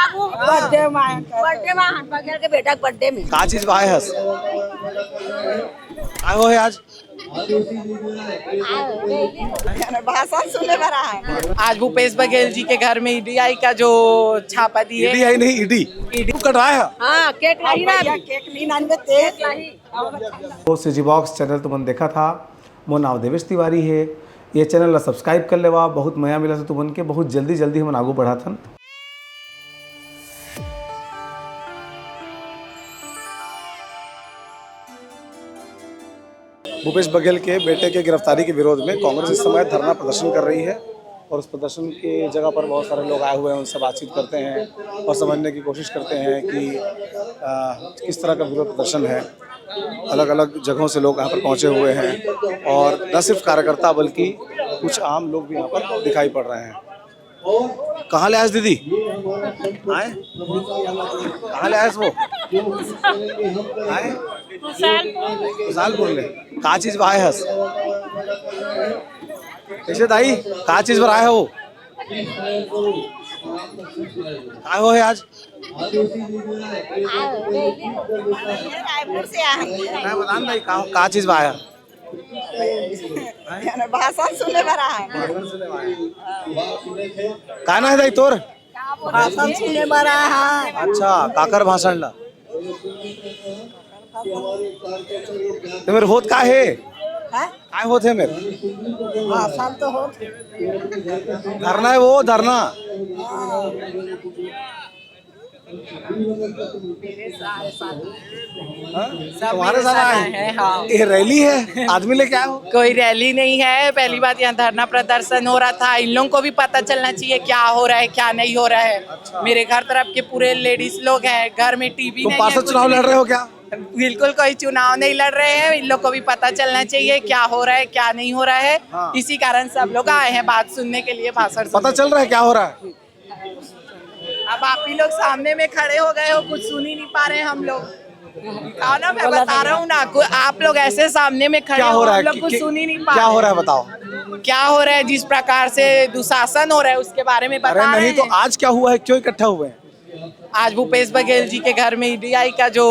बाबू birthday में बगैर के बेटा बर्थडे में का चीज बाय हस काय हो है आज भाषण सुनने में रहा है। आज भूपेश बघेल जी के घर में ईडीआई का जो छापा दिए ईडी आई नहीं ईडी ईडी कट रहा है हाँ केक लाई ना केक ली नान में केक लाई वो सीजी बॉक्स चैनल तुमन देखा था मोर नाम देवेश तिवारी है। ये चैनल ला सब्सक्राइब कर लेवा, बहुत मया मिला से तुमन के, बहुत जल्दी हम आगू बढ़ाथन। भूपेश बघेल के बेटे के गिरफ्तारी के विरोध में कांग्रेस इस समय धरना प्रदर्शन कर रही है और उस प्रदर्शन की जगह पर बहुत सारे लोग आए हुए हैं, उनसे बातचीत करते हैं और समझने की कोशिश करते हैं कि किस तरह का विरोध प्रदर्शन है। अलग अलग जगहों से लोग यहाँ पर पहुँचे हुए हैं और न सिर्फ कार्यकर्ता बल्कि कुछ आम लोग भी यहाँ पर दिखाई पड़ रहे हैं। कहाँ ले आए दीदी? आए कहाँ ले आए वो? आए खुशालपुर ले का चीज बा है हस कैसे दाई का चीज पर आए हो? आए हो है आज रायपुर से आए मैं बता भाई का चीज बा आया भाषण सुनने में रहा है। का ना है दाई तोर? भाषण सुनने में रहा है। अच्छा काकर भाषण ला तो मेरे होत का है काय होत है मेरे भाषण तो हो धरना है वो धरना तुम्हारे साथ आए है। हाँ, ये रैली है, आदमी लेके आए हो? कोई रैली नहीं है। पहली बात यहाँ धरना प्रदर्शन हो रहा था। इन लोगों को भी पता चलना चाहिए क्या हो रहा है क्या नहीं हो रहा है। अच्छा। मेरे घर तरफ के पूरे लेडीज लोग हैं, घर में टीवी तुम नहीं है, पार्षद कुछ चुनाव लड़ नहीं। रहे हो क्या? बिल्कुल कोई चुनाव नहीं लड़ रहे हैं। इन लोग को भी पता चलना चाहिए क्या हो रहा है क्या नहीं हो रहा है। हाँ। इसी कारण सब लोग आए हैं बात सुनने के लिए, भाषण पता चल रहा है क्या हो रहा है? अब आप ही लोग सामने में खड़े हो गए हो, कुछ सुन ही नहीं पा रहे हैं हम लोग। कहा ना, मैं बता रहा हूँ ना, आप लोग ऐसे सामने में खड़े क्या हो रहा है? हम लोग कुछ सुन ही नहीं पा क्या रहे हो रहा है बताओ? क्या हो रहा है। जिस प्रकार से दुशासन हो रहा है उसके बारे में अरे बता रहे नहीं तो हैं। आज क्या हुआ है, क्यों इकट्ठा हुए हैं? आज भूपेश बघेल जी के घर में ईडीआई का जो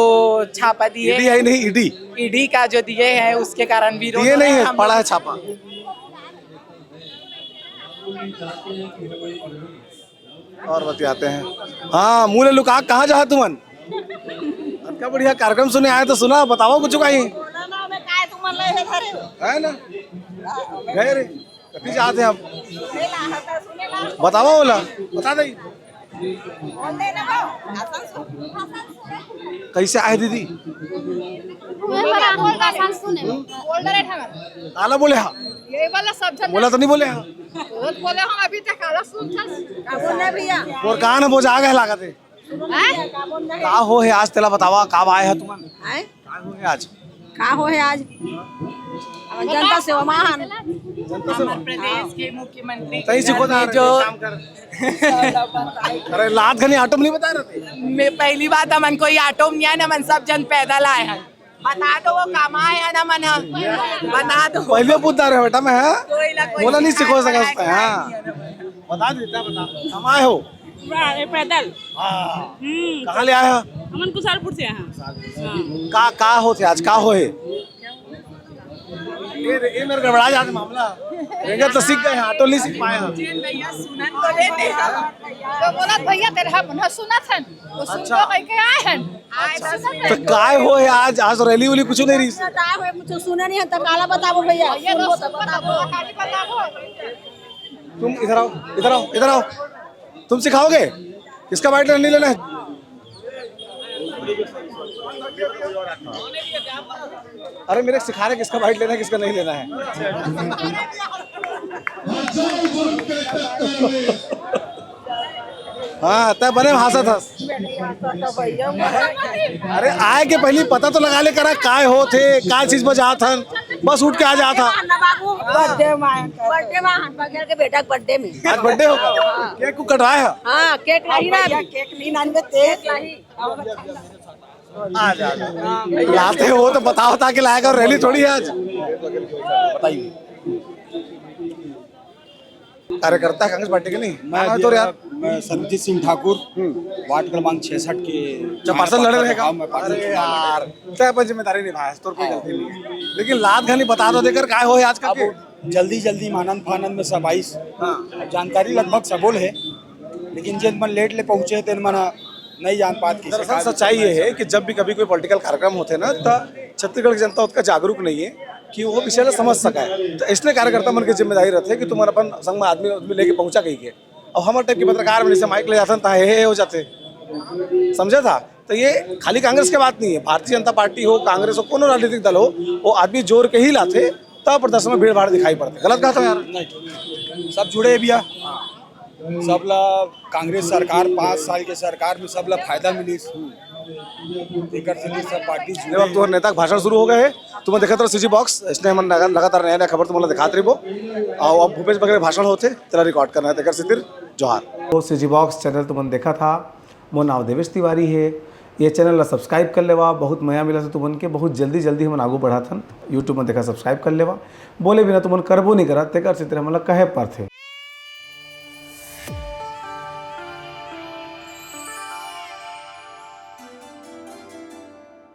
छापा दिए ईडी आई नहीं ईडी ईडी का जो दिए हैं उसके कारण विरोध ये हो रहा नहीं है। है, हम पड़ा है लोग- छापा। और बतियाते हैं। हाँ मूल लुका कहाँ जा तुमन? क्या बढ़िया कार्यक्रम सुने आए तो सुना, बताओ कुछ कहीं है ना गए रे कभी जाते हम बताओ बोला बता दे कैसे आए दीदी? आला बोले हाँ बोला तो नहीं बोले हाँ और कहाँ ना बोझ आ गए लागत है का हो है आज तेला बतावा कब आए है तुमन? का हो है आज? का हो है आज जनता सेवा महान आंध्र प्रदेश के मुख्यमंत्री तही के सिखो घर में जो अरे लात घनी आटम नहीं बता रहे थे? मैं पहली बात हमन कोई ऑटो नहीं है ना, मन सब जन पैदल आए हैं। बता दो वो कमाए है ना मन, बता दो पहले पूछता रहे बेटा मैं है कोई ना कोई बोला नहीं सिखो सका सिखाए उसका पढ़ाए हाँ नहीं है ना। बता देता बता कमाए हो पैदल कहाँ ले आया? हमन कुशालपुर से यहाँ का होते आज का हो है? ये मेरे गड़बड़ा जाते मामला रहेगा तो सीख गए हैं, ऑटो नहीं सीख पाए हैं। भैया सुनन तो लेते हैं। तो बोला भैया तेरे हम न सुना था वो सुन अच्छा। तो कह के आए हैं तो काय हो है आज? आज रैली उली कुछ नहीं रही। कुछ सुने नहीं है तो काला बताबो भैया ये तो बताबो तुम इधर आओ इधर आओ इधर आओ, तुम सिखाओगे किसका बाइट नहीं लेना है? अरे मेरे सिखा रहे किसका बाइट लेना है किसका नहीं लेना है। हाँ तब बने भाषा था। अरे आए के पहले पता तो लगा ले करा काय हो थे काय चीज बजा था, बस उठ के आ जा था। बाबू बर्थडे में बगैर के बेटा बर्थडे में आज बर्थडे होगा, केक को कटवाया है? हाँ केक लाई ना केक ली नान में केक लाई आ जा लाते हो तो बताओ ताकि लाएगा, रैली थोड़ी है आज। बताइए कार्यकर्ता कांग्रेस पार्टी के नहीं मैं तो यार मैं सरबजीत सिंह ठाकुर वार्ड क्रमांक 66 के जब पार्षद लड़े रहेगा हाँ, मैं पार्षद अरे चुनाव लड़ यार तय अपन जिम्मेदारी निभाया तो कोई गलती नहीं है लेकिन लात घनी बता दो देकर काय हो है आज का अब जल्दी जल्दी मानंद फानंद में सब आइस जानकारी लगभग सबोल है लेकिन जिन मन लेट ले पहुंचे तेन मन नहीं जान पात की दरअसल सच्चाई ये है कि जब भी कभी कोई पॉलिटिकल कार्यक्रम होते हैं ना तो छत्तीसगढ़ की जनता उसका जागरूक नहीं है कि वो विषय ला समझ सका है तो इसलिए कार्यकर्ता मन की जिम्मेदारी रहती है कि तुम्हारा अपन संग में आदमी लेके पहुंचा कहीं के और हमारे टाइप के पत्रकार में जैसे माइक ले जाते हैं हे हो जाते समझा था तो ये खाली कांग्रेस की बात नहीं है भारतीय जनता पार्टी हो कांग्रेस हो कोनो राजनीतिक दल हो वो आदमी जोर के ही लाते तब प्रदर्शन में भीड़ भाड़ दिखाई पड़ते गलत कहा था यार नहीं सब जुड़े भैया सब ला कांग्रेस सरकार 5 साल के सरकार में सब ला फायदा मिली सब पार्टी जब अब तुम्हारे नेता के भाषण शुरू हो गए हैं तुम्हें देखा तो सीजी बॉक्स इसने हम लगातार नया नया खबर तुम्हारा दिखाते रही और अब भूपेश बघेल भाषण होते तेरा रिकॉर्ड करना है तेकर से फिर जोहार तो सीजी बॉक्स चैनल तुमन देखा था मोर नाम देवेश तिवारी है ये चैनल ला सब्सक्राइब कर लेवा बहुत मया मिला से तुमन के बहुत जल्दी हमन आगू बढ़ाथन यूट्यूब में देखा सब्सक्राइब कर लेवा बोले बिना तुमन करबो नहीं करा तेकर से तेरा मतलब कहे पर थे।